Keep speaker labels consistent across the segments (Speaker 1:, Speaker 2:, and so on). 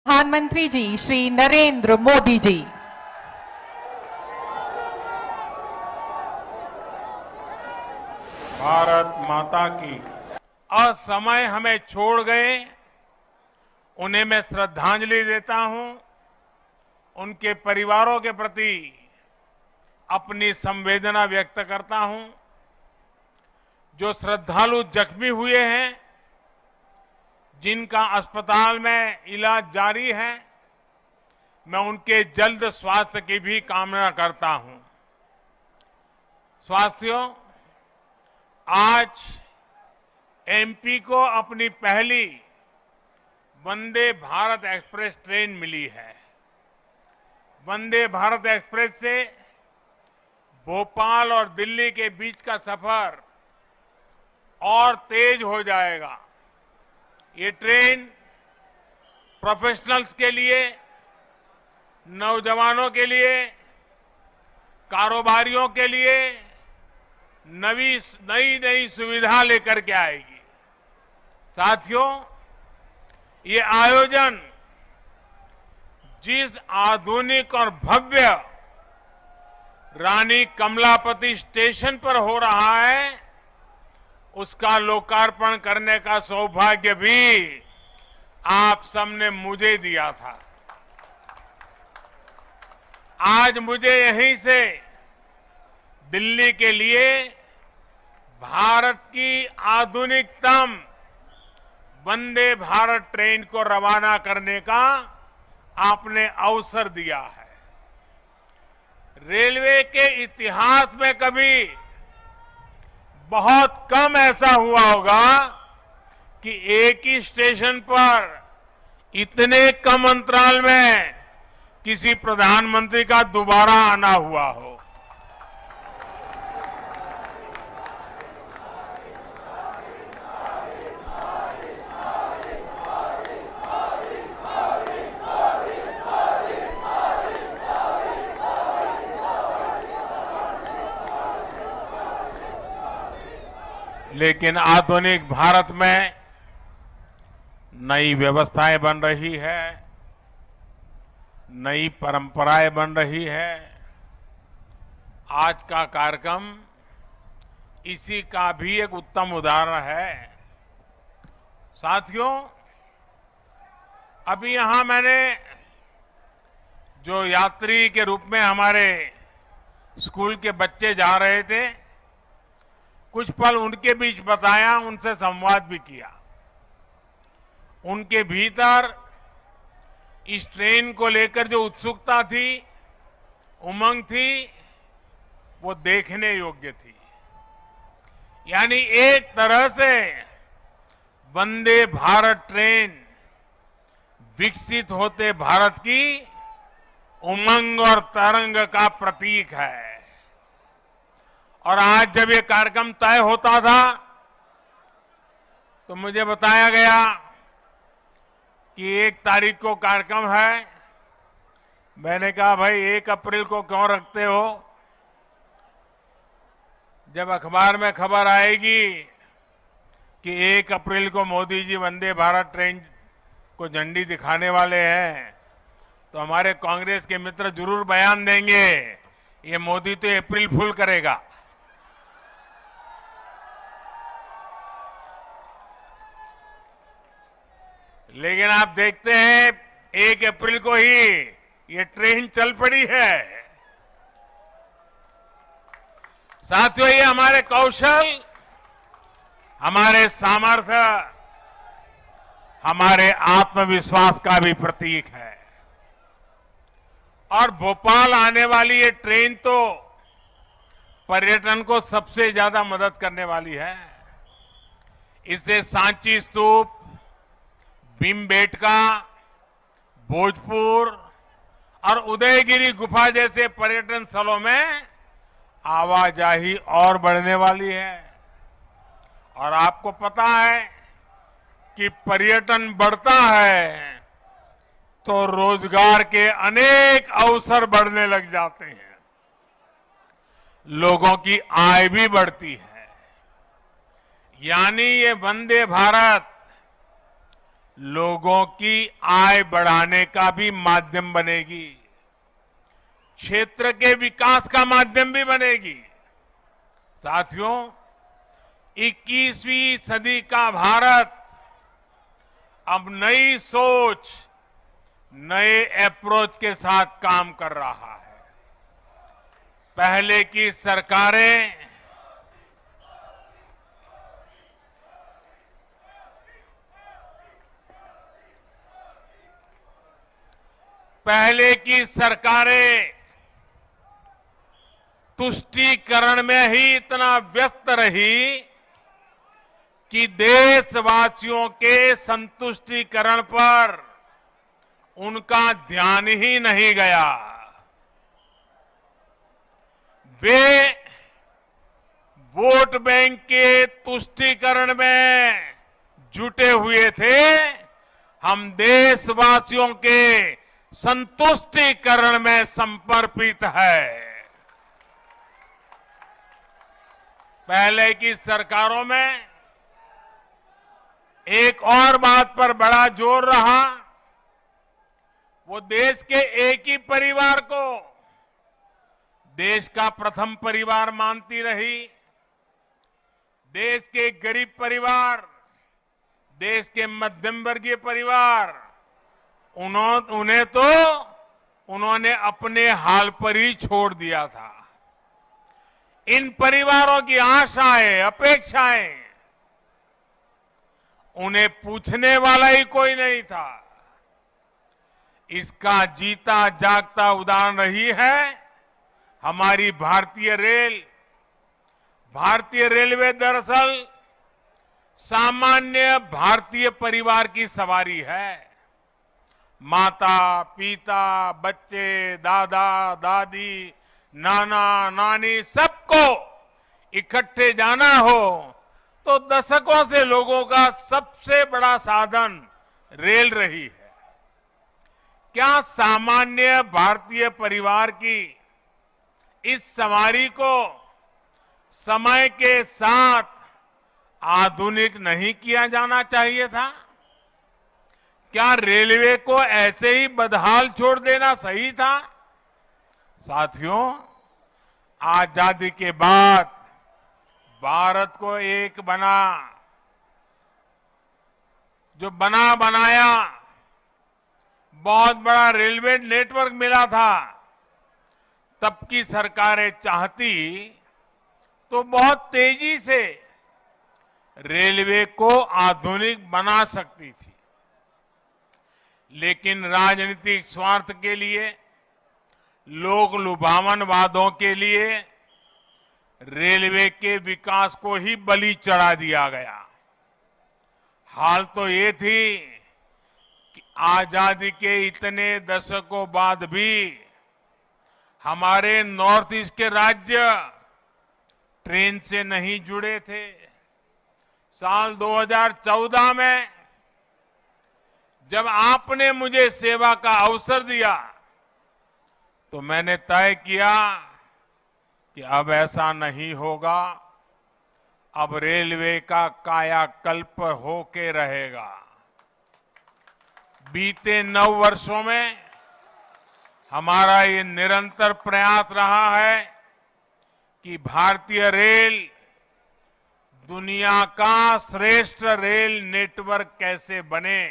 Speaker 1: प्रधानमंत्री जी श्री नरेंद्र मोदी जी।
Speaker 2: भारत माता की असमय हमें छोड़ गए, उन्हें मैं श्रद्धांजलि देता हूं। उनके परिवारों के प्रति अपनी संवेदना व्यक्त करता हूं। जो श्रद्धालु जख्मी हुए हैं, जिनका अस्पताल में इलाज जारी है, मैं उनके जल्द स्वास्थ्य की भी कामना करता हूं। साथियों, आज एमपी को अपनी पहली वंदे भारत एक्सप्रेस ट्रेन मिली है। वंदे भारत एक्सप्रेस से भोपाल और दिल्ली के बीच का सफर और तेज हो जाएगा। ये ट्रेन प्रोफेशनल्स के लिए, नौजवानों के लिए, कारोबारियों के लिए नई सुविधा लेकर के आएगी। साथियों, ये आयोजन जिस आधुनिक और भव्य रानी कमलापति स्टेशन पर हो रहा है, उसका लोकार्पण करने का सौभाग्य भी आप सबने मुझे दिया था। आज मुझे यहीं से दिल्ली के लिए भारत की आधुनिकतम वंदे भारत ट्रेन को रवाना करने का आपने अवसर दिया है। रेलवे के इतिहास में कभी बहुत कम ऐसा हुआ होगा कि एक ही स्टेशन पर इतने कम अंतराल में किसी प्रधानमंत्री का दोबारा आना हुआ हो। लेकिन आधुनिक भारत में नई व्यवस्थाएं बन रही है, नई परंपराएं बन रही है। आज का कार्यक्रम इसी का भी एक उत्तम उदाहरण है। साथियों, अभी यहां मैंने जो यात्री के रूप में हमारे स्कूल के बच्चे जा रहे थे, कुछ पल उनके बीच बताया, उनसे संवाद भी किया। उनके भीतर इस ट्रेन को लेकर जो उत्सुकता थी, उमंग थी, वो देखने योग्य थी। यानी एक तरह से वंदे भारत ट्रेन विकसित होते भारत की उमंग और तरंग का प्रतीक है। और आज जब ये कार्यक्रम तय होता था तो मुझे बताया गया कि 1 तारीख को कार्यक्रम है। मैंने कहा, भाई 1 अप्रैल को क्यों रखते हो? जब अखबार में खबर आएगी कि 1 अप्रैल को मोदी जी वंदे भारत ट्रेन को झंडी दिखाने वाले हैं, तो हमारे कांग्रेस के मित्र जरूर बयान देंगे, ये मोदी तो अप्रैल फूल करेगा। लेकिन आप देखते हैं 1 अप्रैल को ही ये ट्रेन चल पड़ी है। साथियों, ये हमारे कौशल, हमारे सामर्थ्य, हमारे आत्मविश्वास का भी प्रतीक है। और भोपाल आने वाली ये ट्रेन तो पर्यटन को सबसे ज्यादा मदद करने वाली है। इससे सांची स्तूप, भीमबेटका, भोजपुर और उदयगिरी गुफा जैसे पर्यटन स्थलों में आवाजाही और बढ़ने वाली है। और आपको पता है कि पर्यटन बढ़ता है तो रोजगार के अनेक अवसर बढ़ने लग जाते हैं, लोगों की आय भी बढ़ती है। यानी ये वंदे भारत लोगों की आय बढ़ाने का भी माध्यम बनेगी, क्षेत्र के विकास का माध्यम भी बनेगी। साथियों, 21वीं सदी का भारत अब नई सोच, नए अप्रोच के साथ काम कर रहा है। पहले की सरकारें तुष्टीकरण में ही इतना व्यस्त रही कि देशवासियों के संतुष्टीकरण पर उनका ध्यान ही नहीं गया। वे वोट बैंक के तुष्टीकरण में जुटे हुए थे। हम देशवासियों के संतुष्टीकरण में समर्पित है। पहले की सरकारों में एक और बात पर बड़ा जोर रहा, वो देश के एक ही परिवार को देश का प्रथम परिवार मानती रही। देश के गरीब परिवार, देश के मध्यम वर्गीय परिवार, उन्होंने अपने हाल पर ही छोड़ दिया था। इन परिवारों की आशाएं, अपेक्षाएं, उन्हें पूछने वाला ही कोई नहीं था। इसका जीता जागता उदाहरण रही है हमारी भारतीय रेल। भारतीय रेलवे दरअसल सामान्य भारतीय परिवार की सवारी है। माता, पिता, बच्चे, दादा, दादी, नाना, नानी, सबको इकट्ठे जाना हो तो दशकों से लोगों का सबसे बड़ा साधन रेल रही है। क्या सामान्य भारतीय परिवार की इस सवारी को समय के साथ आधुनिक नहीं किया जाना चाहिए था? क्या रेलवे को ऐसे ही बदहाल छोड़ देना सही था? साथियों, आजादी के बाद भारत को एक बनाया बहुत बड़ा रेलवे नेटवर्क मिला था। तब की सरकारें चाहती तो बहुत तेजी से रेलवे को आधुनिक बना सकती थी, लेकिन राजनीतिक स्वार्थ के लिए, लोक लुभावन वादों के लिए रेलवे के विकास को ही बलि चढ़ा दिया गया। हाल तो ये थी कि आजादी के इतने दशकों बाद भी हमारे नॉर्थ ईस्ट के राज्य ट्रेन से नहीं जुड़े थे। साल 2014 में जब आपने मुझे सेवा का अवसर दिया तो मैंने तय किया कि अब ऐसा नहीं होगा। अब रेलवे का कायाकल्प होके रहेगा। बीते 9 वर्षों में हमारा ये निरंतर प्रयास रहा है कि भारतीय रेल दुनिया का श्रेष्ठ रेल नेटवर्क कैसे बने।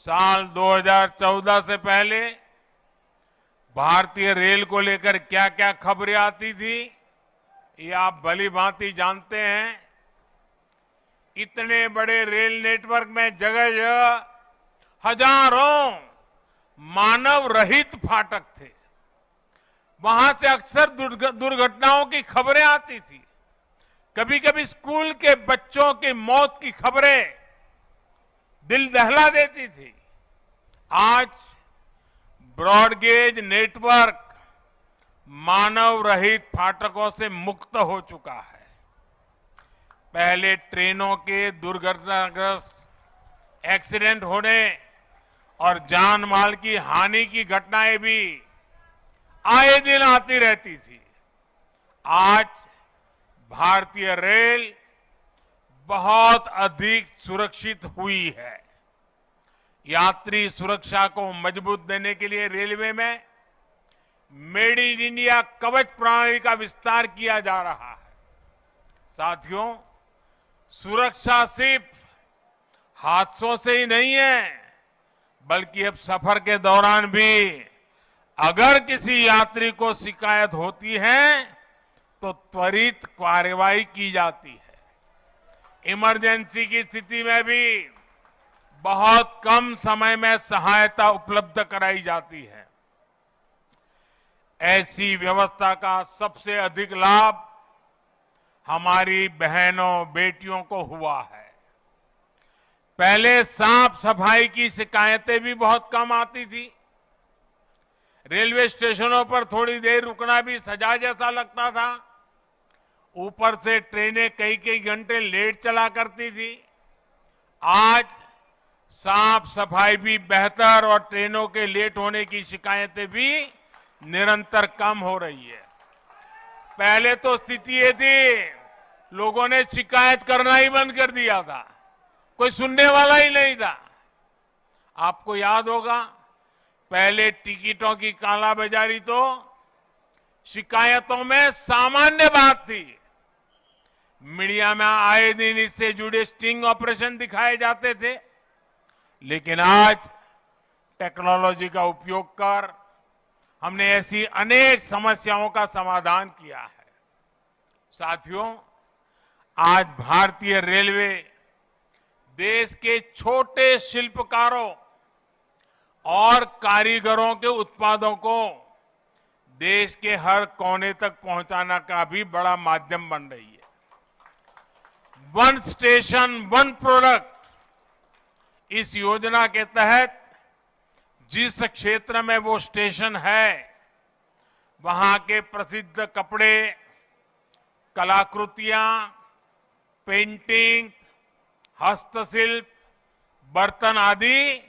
Speaker 2: साल 2014 से पहले भारतीय रेल को लेकर क्या क्या खबरें आती थी, ये आप भली भांति जानते हैं। इतने बड़े रेल नेटवर्क में जगह जगह हजारों मानव रहित फाटक थे। वहां से अक्सर दुर्घटनाओं की खबरें आती थी। कभी कभी स्कूल के बच्चों की मौत की खबरें दिल दहला देती थी। आज ब्रॉडगेज नेटवर्क मानव रहित फाटकों से मुक्त हो चुका है। पहले ट्रेनों के दुर्घटनाग्रस्त एक्सीडेंट होने और जान माल की हानि की घटनाएं भी आए दिन आती रहती थी। आज भारतीय रेल बहुत अधिक सुरक्षित हुई है। यात्री सुरक्षा को मजबूत देने के लिए रेलवे में मेड इन इंडिया कवच प्रणाली का विस्तार किया जा रहा है। साथियों, सुरक्षा सिर्फ हादसों से ही नहीं है, बल्कि अब सफर के दौरान भी अगर किसी यात्री को शिकायत होती है तो त्वरित कार्रवाई की जाती है। इमरजेंसी की स्थिति में भी बहुत कम समय में सहायता उपलब्ध कराई जाती है। ऐसी व्यवस्था का सबसे अधिक लाभ हमारी बहनों बेटियों को हुआ है। पहले साफ सफाई की शिकायतें भी बहुत कम आती थी। रेलवे स्टेशनों पर थोड़ी देर रुकना भी सजा जैसा लगता था। ऊपर से ट्रेनें कई कई घंटे लेट चला करती थी। आज साफ सफाई भी बेहतर और ट्रेनों के लेट होने की शिकायतें भी निरंतर कम हो रही है। पहले तो स्थिति ये थी, लोगों ने शिकायत करना ही बंद कर दिया था, कोई सुनने वाला ही नहीं था। आपको याद होगा, पहले टिकटों की कालाबाजारी तो शिकायतों में सामान्य बात थी। मीडिया में आए दिन इससे जुड़े स्टिंग ऑपरेशन दिखाए जाते थे, लेकिन आज टेक्नोलॉजी का उपयोग कर हमने ऐसी अनेक समस्याओं का समाधान किया है। साथियों, आज भारतीय रेलवे देश के छोटे शिल्पकारों और कारीगरों के उत्पादों को देश के हर कोने तक पहुंचाना का भी बड़ा माध्यम बन रही है। वन स्टेशन वन प्रोडक्ट, इस योजना के तहत जिस क्षेत्र में वो स्टेशन है, वहां के प्रसिद्ध कपड़े, कलाकृतियां, पेंटिंग, हस्तशिल्प, बर्तन आदि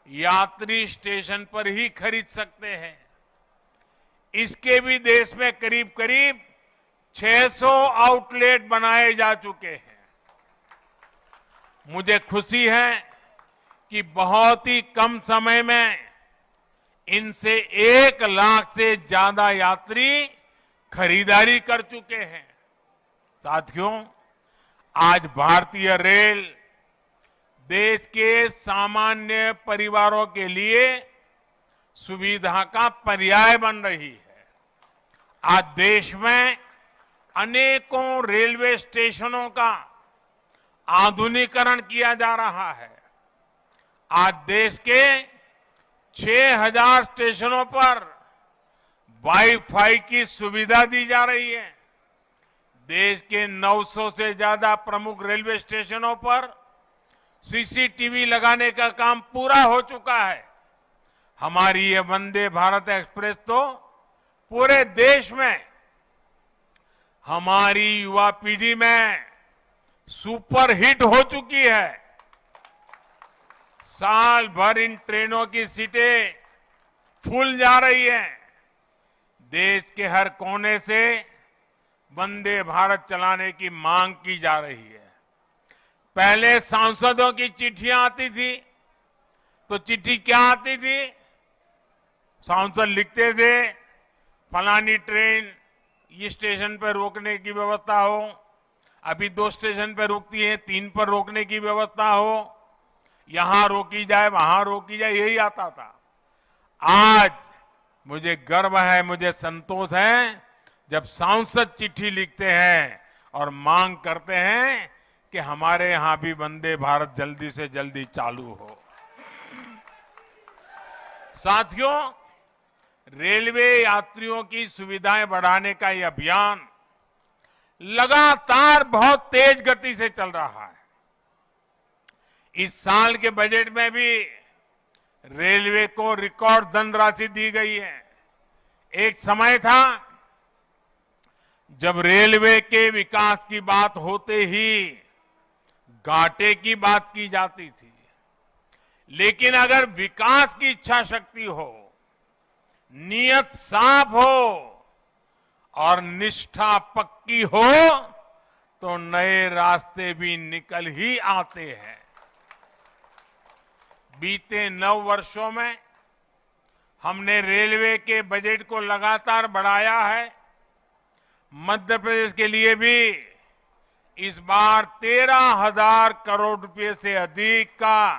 Speaker 2: यात्री स्टेशन पर ही खरीद सकते हैं। इसके भी देश में करीब करीब 600 आउटलेट बनाए जा चुके हैं। मुझे खुशी है कि बहुत ही कम समय में इनसे 1 लाख से ज्यादा यात्री खरीदारी कर चुके हैं। साथियों, आज भारतीय रेल देश के सामान्य परिवारों के लिए सुविधा का पर्याय बन रही है। आज देश में अनेकों रेलवे स्टेशनों का आधुनिकीकरण किया जा रहा है। आज देश के 6000 स्टेशनों पर वाईफाई की सुविधा दी जा रही है। देश के 900 से ज्यादा प्रमुख रेलवे स्टेशनों पर सीसीटीवी लगाने का काम पूरा हो चुका है। हमारी ये वंदे भारत एक्सप्रेस तो पूरे देश में हमारी युवा पीढ़ी में सुपर हिट हो चुकी है। साल भर इन ट्रेनों की सीटें फुल जा रही हैं। देश के हर कोने से वंदे भारत चलाने की मांग की जा रही है। पहले सांसदों की चिट्ठियां आती थी, तो चिट्ठी क्या आती थी? सांसद लिखते थे, फलानी ट्रेन ये स्टेशन पर रोकने की व्यवस्था हो, अभी 2 स्टेशन पर रुकती है, 3 पर रोकने की व्यवस्था हो, यहां रोकी जाए वहां रोकी जाए, यही आता था। आज मुझे गर्व है, मुझे संतोष है जब सांसद चिट्ठी लिखते हैं और मांग करते हैं कि हमारे यहां भी वंदे भारत जल्दी से जल्दी चालू हो। साथियों, रेलवे यात्रियों की सुविधाएं बढ़ाने का यह अभियान लगातार बहुत तेज गति से चल रहा है। इस साल के बजट में भी रेलवे को रिकॉर्ड धनराशि दी गई है। एक समय था जब रेलवे के विकास की बात होते ही घाटे की बात की जाती थी, लेकिन अगर विकास की इच्छा शक्ति हो, नीयत साफ हो और निष्ठा पक्की हो तो नए रास्ते भी निकल ही आते हैं। बीते 9 वर्षों में हमने रेलवे के बजट को लगातार बढ़ाया है। मध्य प्रदेश के लिए भी इस बार 13,000 करोड़ रुपए से अधिक का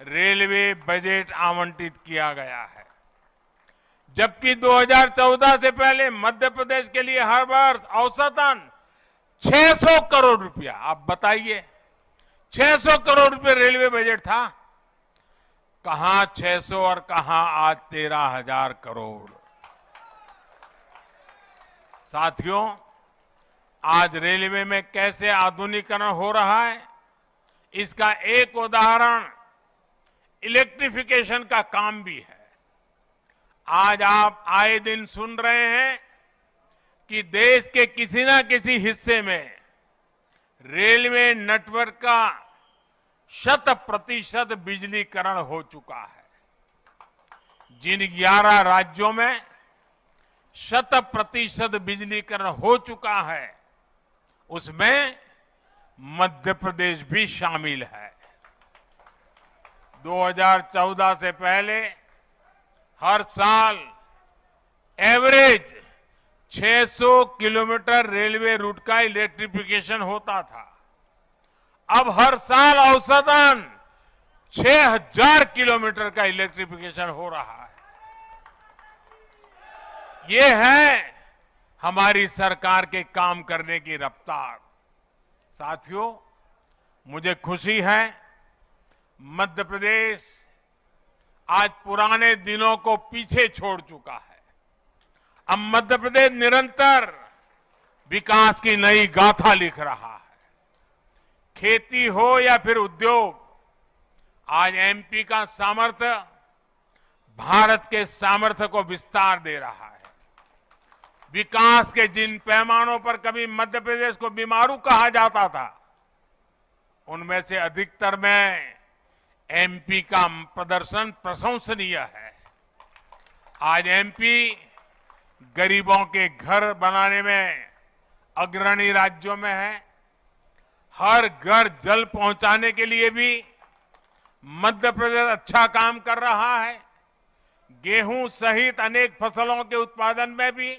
Speaker 2: रेलवे बजट आवंटित किया गया है, जबकि 2014 से पहले मध्य प्रदेश के लिए हर वर्ष औसतन 600 करोड़ रुपया, आप बताइए 600 करोड़ रुपए रेलवे बजट था। कहां 600 और कहां आज 13,000 करोड़। साथियों, आज रेलवे में कैसे आधुनिकीकरण हो रहा है, इसका एक उदाहरण इलेक्ट्रिफिकेशन का काम भी है। आज आप आए दिन सुन रहे हैं कि देश के किसी न किसी हिस्से में रेलवे नेटवर्क का 100% बिजलीकरण हो चुका है। जिन 11 राज्यों में 100% बिजलीकरण हो चुका है, उसमें मध्य प्रदेश भी शामिल है। 2014 से पहले हर साल एवरेज 600 किलोमीटर रेलवे रूट का इलेक्ट्रिफिकेशन होता था। अब हर साल औसतन 6,000 किलोमीटर का इलेक्ट्रिफिकेशन हो रहा है। ये है हमारी सरकार के काम करने की रफ्तार। साथियों, मुझे खुशी है मध्य प्रदेश आज पुराने दिनों को पीछे छोड़ चुका है। अब मध्य प्रदेश निरंतर विकास की नई गाथा लिख रहा है। खेती हो या फिर उद्योग, आज एमपी का सामर्थ्य भारत के सामर्थ्य को विस्तार दे रहा है। विकास के जिन पैमानों पर कभी मध्य प्रदेश को बीमारू कहा जाता था, उनमें से अधिकतर में एमपी का प्रदर्शन प्रशंसनीय है। आज एमपी गरीबों के घर बनाने में अग्रणी राज्यों में है। हर घर जल पहुंचाने के लिए भी मध्य प्रदेश अच्छा काम कर रहा है। गेहूं सहित अनेक फसलों के उत्पादन में भी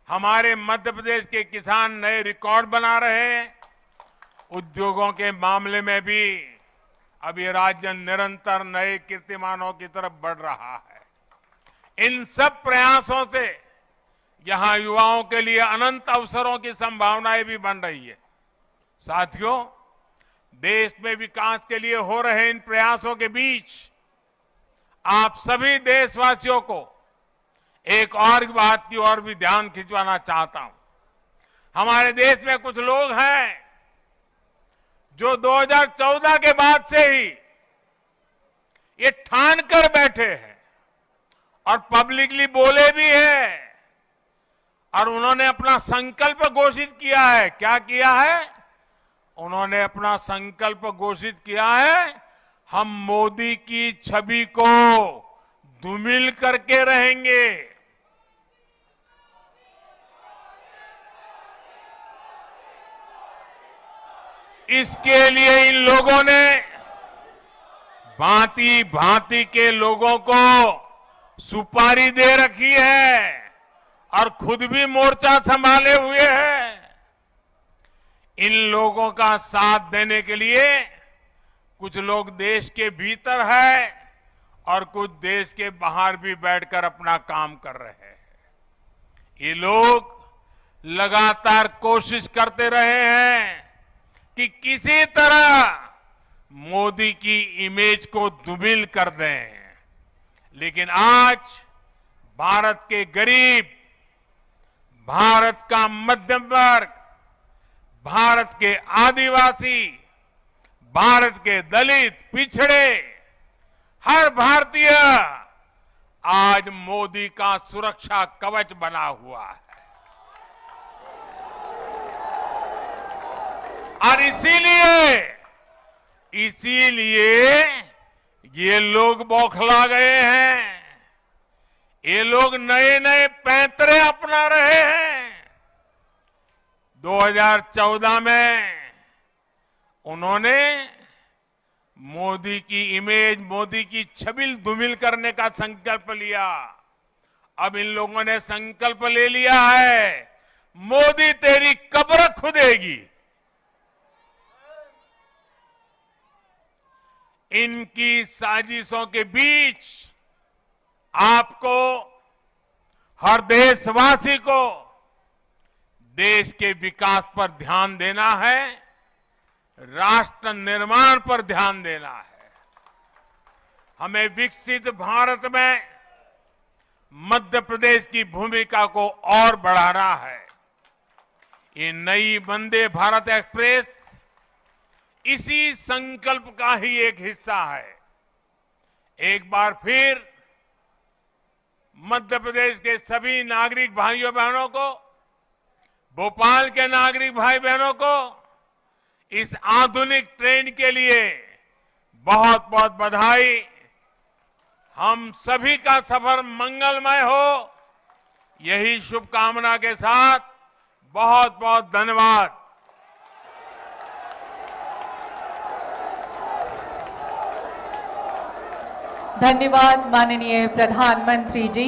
Speaker 2: हमारे मध्य प्रदेश के किसान नए रिकॉर्ड बना रहे हैं। उद्योगों के मामले में भी अब ये राज्य निरंतर नए कीर्तिमानों की तरफ बढ़ रहा है। इन सब प्रयासों से यहां युवाओं के लिए अनंत अवसरों की संभावनाएं भी बन रही है। साथियों, देश में विकास के लिए हो रहे इन प्रयासों के बीच आप सभी देशवासियों को एक और बात की ओर भी ध्यान खिंचवाना चाहता हूं। हमारे देश में कुछ लोग हैं जो 2014 के बाद से ही ये ठान कर बैठे हैं और पब्लिकली बोले भी हैं, और उन्होंने अपना संकल्प घोषित किया है। क्या किया है? उन्होंने अपना संकल्प घोषित किया है, हम मोदी की छवि को धूमिल करके रहेंगे। इसके लिए इन लोगों ने भांति भांति के लोगों को सुपारी दे रखी है और खुद भी मोर्चा संभाले हुए हैं। इन लोगों का साथ देने के लिए कुछ लोग देश के भीतर है और कुछ देश के बाहर भी बैठकर अपना काम कर रहे हैं। ये लोग लगातार कोशिश करते रहे हैं कि किसी तरह मोदी की इमेज को धूमिल कर दें, लेकिन आज भारत के गरीब, भारत का मध्यम वर्ग, भारत के आदिवासी, भारत के दलित, पिछड़े, हर भारतीय आज मोदी का सुरक्षा कवच बना हुआ है। और इसीलिए ये लोग बौखला गए हैं। ये लोग नए नए पैंतरे अपना रहे हैं। 2014 में उन्होंने मोदी की इमेज, मोदी की छबिल धूमिल करने का संकल्प लिया। अब इन लोगों ने संकल्प ले लिया है, मोदी तेरी कब्र खुदेगी। इनकी साजिशों के बीच आपको, हर देशवासी को देश के विकास पर ध्यान देना है, राष्ट्र निर्माण पर ध्यान देना है। हमें विकसित भारत में मध्य प्रदेश की भूमिका को और बढ़ाना है। ये नई वंदे भारत एक्सप्रेस इसी संकल्प का ही एक हिस्सा है। एक बार फिर मध्य प्रदेश के सभी नागरिक भाइयों बहनों को, भोपाल के नागरिक भाई बहनों को इस आधुनिक ट्रेन के लिए बहुत बहुत बधाई। हम सभी का सफर मंगलमय हो, यही शुभकामना के साथ बहुत बहुत धन्यवाद।
Speaker 1: धन्यवाद माननीय प्रधानमंत्री जी।